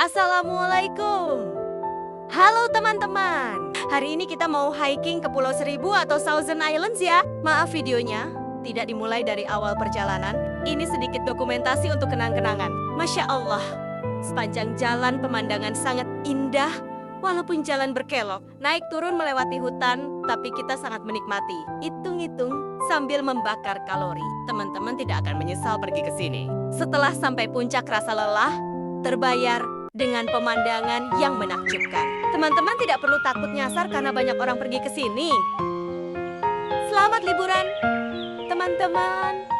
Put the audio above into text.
Assalamualaikum. Halo teman-teman. Hari ini kita mau hiking ke Pulau Seribu atau Thousand Islands ya. Maaf videonya tidak dimulai dari awal perjalanan. Ini sedikit dokumentasi untuk kenang-kenangan. Masya Allah, sepanjang jalan pemandangan sangat indah. Walaupun jalan berkelok, naik turun melewati hutan, tapi kita sangat menikmati. Hitung-hitung sambil membakar kalori. Teman-teman tidak akan menyesal pergi ke sini. Setelah sampai puncak rasa lelah, terbayar dengan pemandangan yang menakjubkan. Teman-teman tidak perlu takut nyasar karena banyak orang pergi ke sini. Selamat liburan, teman-teman.